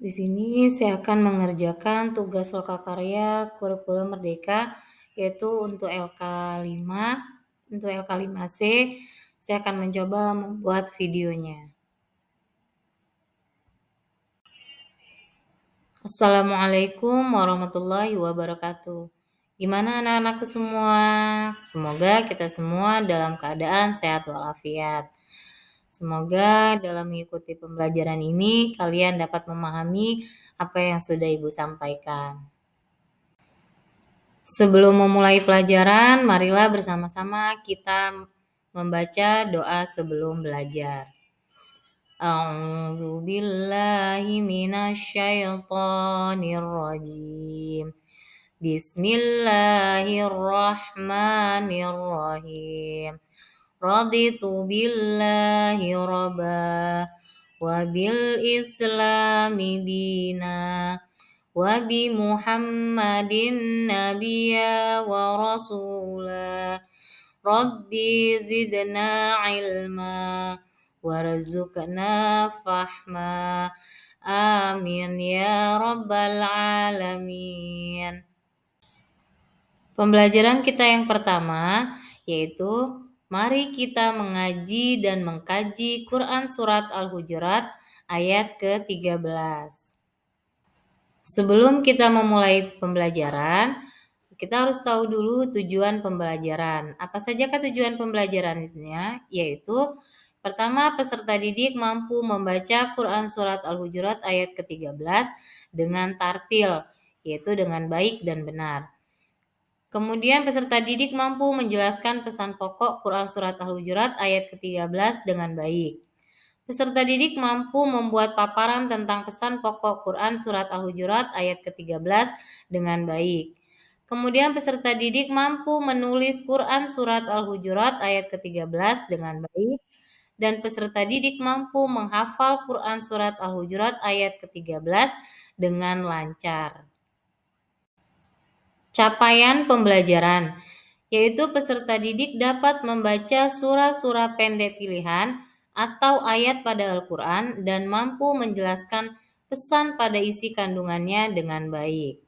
Di sini saya akan mengerjakan tugas lokakarya kurikulum merdeka, yaitu untuk LK5. Untuk LK5C, saya akan mencoba membuat videonya. Assalamualaikum warahmatullahi wabarakatuh. Gimana anak-anakku semua? Semoga kita semua dalam keadaan sehat walafiat. Semoga dalam mengikuti pembelajaran ini kalian dapat memahami apa yang sudah Ibu sampaikan. Sebelum memulai pelajaran, marilah bersama-sama kita membaca doa sebelum belajar. A'udzu billahi minasyaitonir rajim. Bismillahirrahmanirrahim. Raditu billahi rabba wa bil islami dina wa bi Muhammadin nabiyya wa rasula. Rabbi zidna ilma warzuqna fahma. Amin ya rabbal alamin. Pembelajaran kita yang pertama yaitu mari kita mengaji dan mengkaji Quran Surat Al-Hujurat ayat ke-13. Sebelum kita memulai pembelajaran, kita harus tahu dulu tujuan pembelajaran. Apa sajakah tujuan pembelajarannya? Yaitu pertama, peserta didik mampu membaca Quran Surat Al-Hujurat ayat ke-13 dengan tartil, yaitu dengan baik dan benar. Kemudian peserta didik mampu menjelaskan pesan pokok Quran Surat Al-Hujurat ayat ke-13 dengan baik. Peserta didik mampu membuat paparan tentang pesan pokok Quran Surat Al-Hujurat ayat ke-13 dengan baik. Kemudian peserta didik mampu menulis Quran Surat Al-Hujurat ayat ke-13 dengan baik. Dan peserta didik mampu menghafal Quran Surat Al-Hujurat ayat ke-13 dengan lancar. Capaian pembelajaran, yaitu peserta didik dapat membaca surah-surah pendek pilihan atau ayat pada Al-Quran dan mampu menjelaskan pesan pada isi kandungannya dengan baik.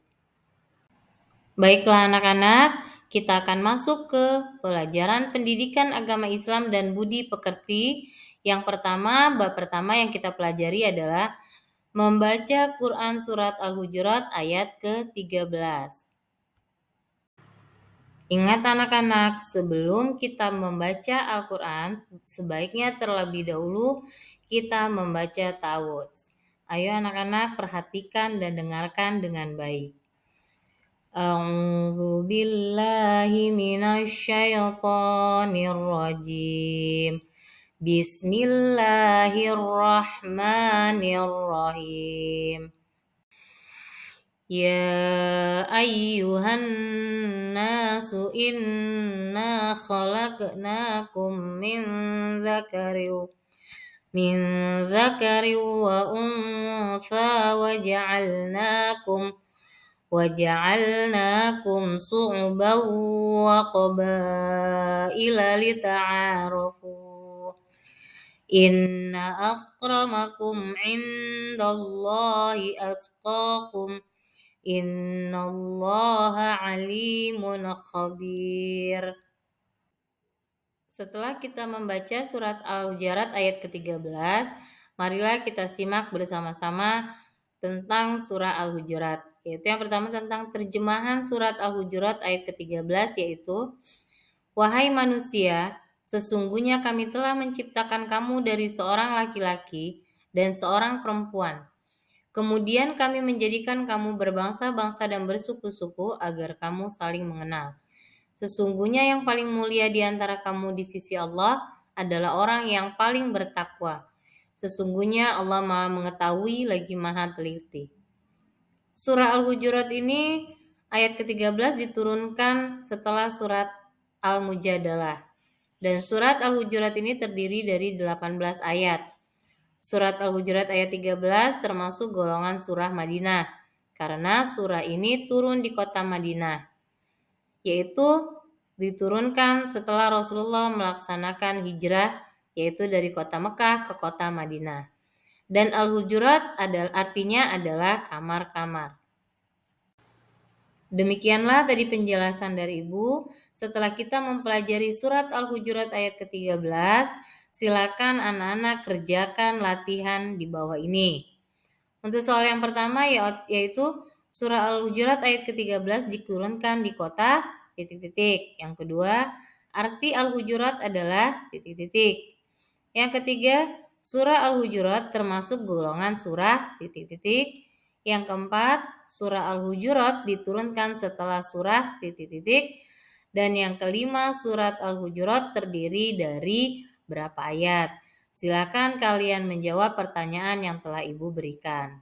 Baiklah anak-anak, kita akan masuk ke pelajaran pendidikan agama Islam dan budi pekerti. Yang pertama, bab pertama yang kita pelajari adalah membaca Quran Surat Al-Hujurat ayat ke-13. Ingat anak-anak, sebelum kita membaca Al-Quran, sebaiknya terlebih dahulu kita membaca ta'awudz. Ayo anak-anak perhatikan dan dengarkan dengan baik. A'udzu billahi minasyaitonir rajim. Bismillahirrahmanirrahim. Ya ayyuhan nasu inna khalaqnakum min dzakari wa untha waja'alnakum su'uban wa qabaila lita'arafu. Inna akramakum indallahi atqakum. Innallaha alimun khabir. Setelah kita membaca surat Al-Hujurat ayat ke-13, marilah kita simak bersama-sama tentang surah Al-Hujurat. Yaitu yang pertama tentang terjemahan surat Al-Hujurat ayat ke-13, yaitu wahai manusia, sesungguhnya kami telah menciptakan kamu dari seorang laki-laki dan seorang perempuan. Kemudian kami menjadikan kamu berbangsa-bangsa dan bersuku-suku agar kamu saling mengenal. Sesungguhnya yang paling mulia di antara kamu di sisi Allah adalah orang yang paling bertakwa. Sesungguhnya Allah Maha mengetahui lagi Maha teliti. Surah Al-Hujurat ini ayat ke-13 diturunkan setelah surat Al-Mujadalah. Dan surat Al-Hujurat ini terdiri dari 18 ayat. Surat Al-Hujurat ayat 13 termasuk golongan surah Madinah, karena surah ini turun di kota Madinah, yaitu diturunkan setelah Rasulullah melaksanakan hijrah, yaitu dari kota Mekah ke kota Madinah. Dan Al-Hujurat artinya adalah kamar-kamar. Demikianlah tadi penjelasan dari Ibu. Setelah kita mempelajari surat Al-Hujurat ayat ke-13, silakan anak-anak kerjakan latihan di bawah ini. Untuk soal yang pertama yaitu surah Al-Hujurat ayat ke-13 diturunkan di kota titik-titik. Yang kedua, arti Al-Hujurat adalah titik-titik. Yang ketiga, surah Al-Hujurat termasuk golongan surah titik-titik. Yang keempat, surah Al-Hujurat diturunkan setelah surah titik-titik. Dan yang kelima, surat Al-Hujurat terdiri dari berapa ayat? Silakan kalian menjawab pertanyaan yang telah Ibu berikan.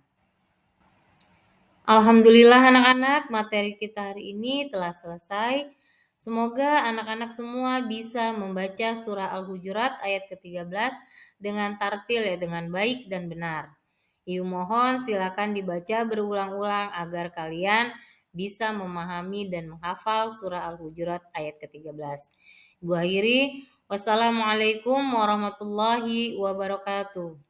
Alhamdulillah anak-anak, materi kita hari ini telah selesai. Semoga anak-anak semua bisa membaca surah Al-Hujurat ayat ke-13 dengan tartil dengan baik dan benar. Ibu mohon silakan dibaca berulang-ulang agar kalian bisa memahami dan menghafal surah Al-Hujurat ayat ke-13. Ibu akhiri, wassalamualaikum warahmatullahi wabarakatuh.